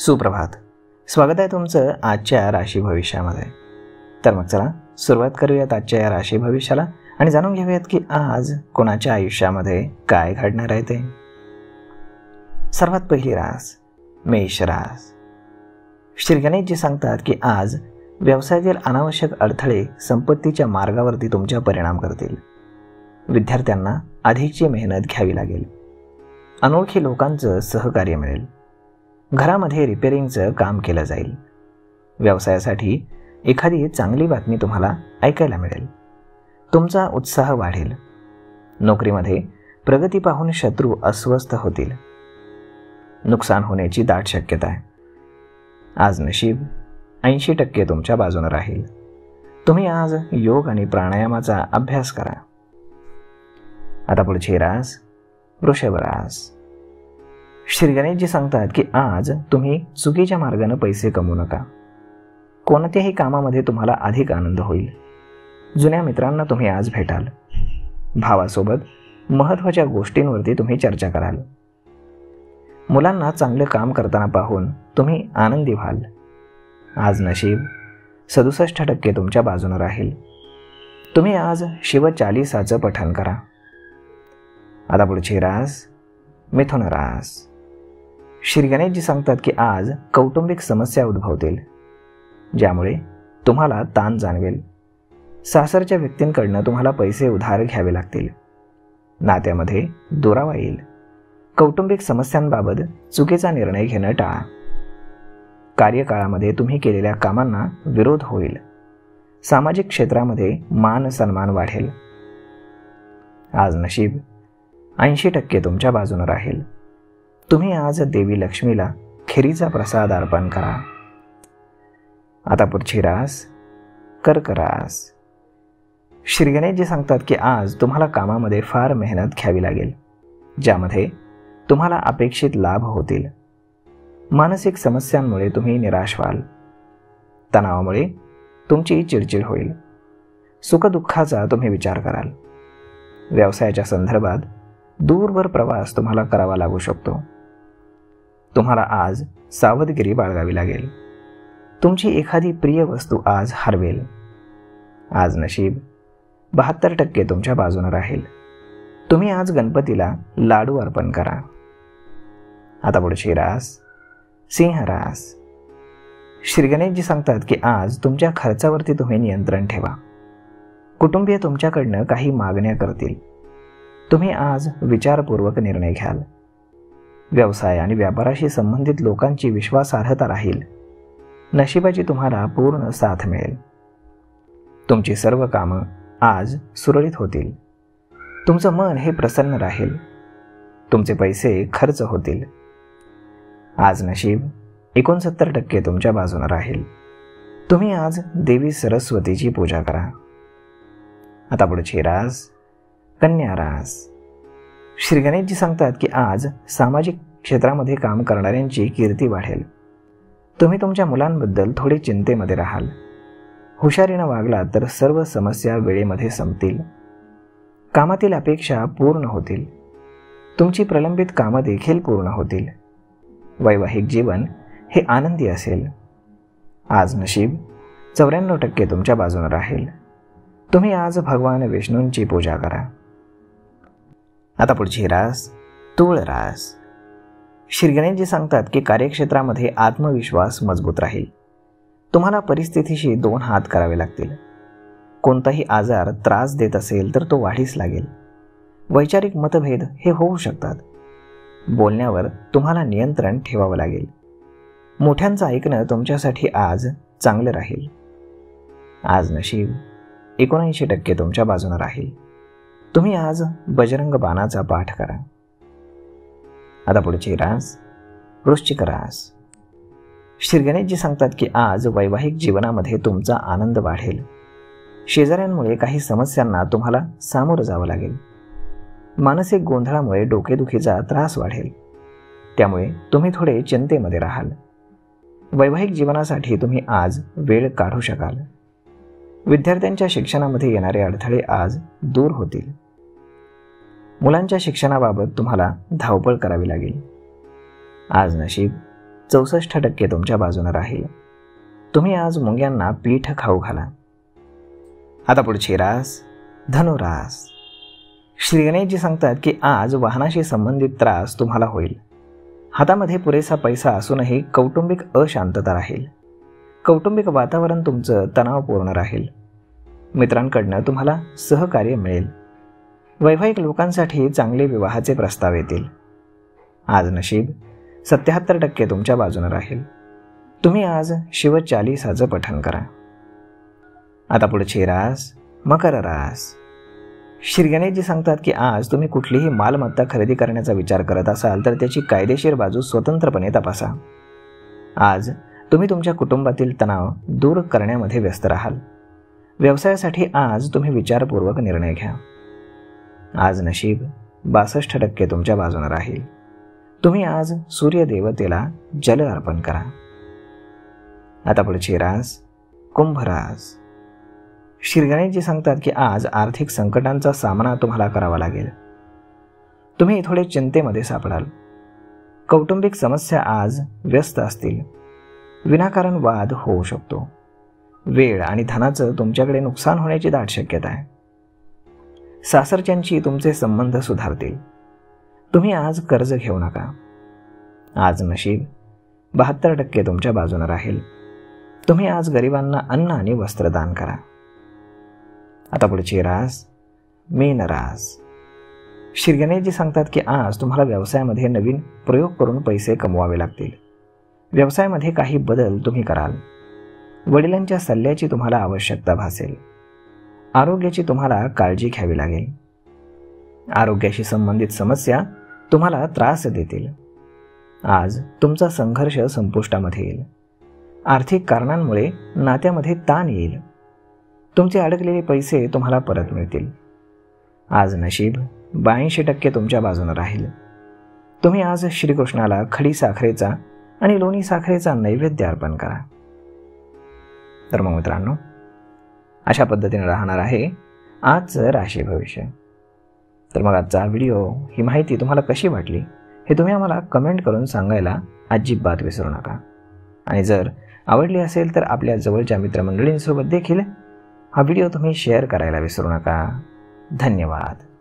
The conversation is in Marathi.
सुप्रभात. स्वागत आहे तुमचं आजच्या राशी भविष्यामध्ये. तर मग चला सुरुवात करूयात आजच्या या राशी भविष्याला आणि जाणून घेऊयात की आज कोणाच्या आयुष्यामध्ये काय घडणार आहे ते. सर्वात पहिली रास मेष रास. श्री गणेशजी सांगतात की आज व्यवसायातील अनावश्यक अडथळे संपत्तीच्या मार्गावरती तुमच्या परिणाम करतील. विद्यार्थ्यांना अधिकची मेहनत घ्यावी लागेल. अनोळखी लोकांचं सहकार्य मिळेल. घरामध्ये रिपेअरिंगचं काम केलं जाईल. व्यवसायासाठी एखादी चांगली बातमी तुम्हाला ऐकायला मिळेल. तुमचा उत्साह वाढेल. नोकरीमध्ये प्रगती पाहून शत्रू अस्वस्थ होतील. नुकसान होण्याची दाट शक्यता आहे. आज नशीब 80% तुमच्या बाजूने राहील. तुम्ही आज योग आणि प्राणायामाचा अभ्यास करा. आता पुढची रास वृषभ रास. श्री गणेशजी सांगतात की आज तुम्ही चुकीच्या मार्गाने पैसे कमवू नका. कोणत्याही कामामध्ये तुम्हाला अधिक आनंद होईल. जुन्या मित्रांना तुम्ही आज भेटाल. भावासोबत महत्त्वाच्या गोष्टींवरती तुम्ही चर्चा कराल. मुलांना चांगलं काम करताना पाहून तुम्ही आनंदी व्हाल. आज नशीब 67% तुमच्या बाजूने राहील. तुम्ही आज शिवचालीसाचं पठण करा. आता पुढची रास मिथुन रास. श्री गणेशजी सांगतात की आज कौटुंबिक समस्या उद्भवतील, ज्यामुळे तुम्हाला ताण जाणवेल. सासरच्या व्यक्तींकडनं तुम्हाला पैसे उधार घ्यावे लागतील. नात्यामध्ये दुरावा येईल. कौटुंबिक समस्यांबाबत चुकीचा निर्णय घेणं टाळा. कार्यकाळामध्ये तुम्ही केलेल्या कामांना विरोध होईल. सामाजिक क्षेत्रामध्ये मान सन्मान वाढेल. आज नशीब 80% तुमच्या बाजूने राहील. तुम्ही आज देवी लक्ष्मीला खिरीचा प्रसाद अर्पण करा. आता पुढची रास कर्क रास. श्री गणेशजी सांगतात की आज तुम्हाला कामामध्ये फार मेहनत घ्यावी लागेल, ज्यामध्ये तुम्हाला अपेक्षित लाभ होतील. मानसिक समस्यांमुळे तुम्ही निराश व्हाल. तणावामुळे तुमची चिडचिड होईल. सुखदुःखाचा तुम्ही विचार कराल. व्यवसायाच्या संदर्भात दूरवर प्रवास तुम्हाला करावा लागू शकतो. तुम्हाला आज सावधगिरी बाळगावी लागेल. तुमची एखादी प्रिय वस्तू आज हरवेल. आज नशीब 72% तुमच्या बाजूने राहील. तुम्ही आज गणपतीला लाडू अर्पण करा. आता पुढची रास सिंह रास. श्री गणेशजी सांगतात की आज तुमच्या खर्चावरती तुम्ही नियंत्रण ठेवा. कुटुंबीय तुमच्याकडनं काही मागण्या करतील. तुम्ही आज विचारपूर्वक निर्णय घ्याल. व्यवसाय आणि व्यापाराशी संबंधित लोकांची विश्वासार्हता राहील. नशिबाची तुम्हाला पूर्ण साथ मिळेल. तुमची सर्व कामं आज सुरळीत होतील. तुमचं मन हे प्रसन्न राहील. तुमचे पैसे खर्च होतील. आज नशीब 69% तुमच्या बाजूने राहील. तुम्ही आज देवी सरस्वतीची पूजा करा. आता पुढची रास कन्या रास. श्री गणेशजी सांगतात की आज सामाजिक क्षेत्रामध्ये काम करणाऱ्यांची कीर्ती वाढेल. तुम्ही तुमच्या मुलांबद्दल थोडे चिंतेमध्ये राहाल. हुशारीनं वागलात तर सर्व समस्या वेळेमध्ये संपतील. कामातील अपेक्षा पूर्ण होतील. तुमची प्रलंबित कामं देखील पूर्ण होतील. वैवाहिक जीवन हे आनंदी असेल. आज नशीब 94% तुमच्या बाजूने राहील. तुम्ही आज भगवान विष्णूंची पूजा करा. आता पुढची रास तूळ रास. श्री गणेशजी सांगतात की कार्यक्षेत्रामध्ये आत्मविश्वास मजबूत राहील. तुम्हाला परिस्थितीशी 2 हात करावे लागतील. कोणताही आजार त्रास देत असेल तर तो वाढीस लागेल. वैचारिक मतभेद हे होऊ शकतात. बोलण्यावर तुम्हाला नियंत्रण ठेवावं लागेल. मोठ्यांचं ऐकणं तुमच्यासाठी आज चांगलं राहील. आज नशीब 79% तुमच्या बाजूने राहील. तुम्ही आज बजरंग बाणाचा पाठ करा. आता पुढची रास वृश्चिक रास. श्री गणेशजी सांगतात की आज वैवाहिक जीवनामध्ये तुमचा आनंद वाढेल. शेजाऱ्यांमुळे काही समस्यांना तुम्हाला सामोरं जावं लागेल. मानसिक गोंधळामुळे डोकेदुखीचा त्रास वाढेल. त्यामुळे तुम्ही थोडे चिंतेमध्ये राहाल. वैवाहिक जीवनासाठी तुम्ही आज वेळ काढू शकाल. विद्यार्थ्यांच्या शिक्षणामध्ये येणारे अडथळे आज दूर होतील. मुलांच्या शिक्षणाबाबत तुम्हाला धावपळ करावी लागेल. आज नशीब 64% तुमच्या बाजूने राहील. तुम्ही आज मुंग्यांना पीठ खाऊ घाला. आता पुढची रास धनुरास. श्री गणेशजी सांगतात की आज वाहनाशी संबंधित त्रास तुम्हाला होईल. हातामध्ये पुरेसा पैसा असूनही कौटुंबिक अशांतता राहील. कौटुंबिक वातावरण तुमचं तणावपूर्ण राहील. मित्रांकडनं तुम्हाला सहकार्य मिळेल. वैवाहिक लोकांसाठी चांगले विवाहाचे प्रस्ताव येतील. आज नशीब 77% तुमच्या बाजूने राहील. तुम्ही आज शिवचालीसाचं पठण करा. आता पुढची रास मकर रास. श्री गणेशजी सांगतात की आज तुम्ही कुठलीही मालमत्ता खरेदी करण्याचा विचार करत असाल तर त्याची कायदेशीर बाजू स्वतंत्रपणे तपासा. आज तुम्ही तुमच्या कुटुंबातील तणाव दूर करण्यामध्ये व्यस्त राहाल. व्यवसायासाठी आज तुम्ही विचारपूर्वक निर्णय घ्या. आज नशीब 62% तुमच्या बाजूने राहील. तुम्ही आज सूर्यदेवतेला जल अर्पण करा. आता पुढची रास कुंभ रास. श्री गणेशजी सांगतात की आज आर्थिक संकटांचा सामना तुम्हाला करावा लागेल. तुम्ही थोडे चिंतेमध्ये सापडाल. कौटुंबिक समस्या आज व्यस्त असतील. विनाकारण वाद होऊ शकतो. वेळ आणि धनाचं तुमच्याकडे नुकसान होण्याची दाट शक्यता आहे. सासरच्यांशी तुमचे संबंध सुधारतील. तुम्ही आज कर्ज घेऊ नका. आज नशीब 72% तुमच्या बाजूने राहील. तुम्ही आज गरिबांना अन्न आणि वस्त्रदान करा. आता पुढची रास मीन रास. श्री गणेशजी सांगतात की आज तुम्हाला व्यवसायामध्ये नवीन प्रयोग करून पैसे कमवावे लागतील. व्यवसायामध्ये काही बदल तुम्ही कराल. वडिलांच्या सल्ल्याची तुम्हाला आवश्यकता भासेल. आरोग्याची तुम्हाला काळजी घ्यावी लागेल. आरोग्याशी संबंधित समस्या तुम्हाला त्रास देतील. आज तुमचा संघर्ष संपुष्टामध्ये येईल. आर्थिक कारणांमुळे नात्यामध्ये ताण येईल. तुमचे अडकलेले पैसे तुम्हाला परत मिळतील. आज नशीब 82% तुमच्या बाजूने राहील. तुम्ही आज श्रीकृष्णाला खडी साखरेचा आणि लोणी साखरेचा नैवेद्य अर्पण करा. तर मग मित्रांनो, अशा पद्धतीने राहणार आहे आजचं राशी भविष्य. तर मग आजचा व्हिडिओ, ही माहिती तुम्हाला कशी वाटली हे तुम्ही आम्हाला कमेंट करून सांगायला अजिबात विसरू नका. आणि जर आवडली असेल तर आपल्या जवळच्या मित्रमंडळींसोबत देखील हा व्हिडिओ तुम्ही शेअर करायला विसरू नका. धन्यवाद.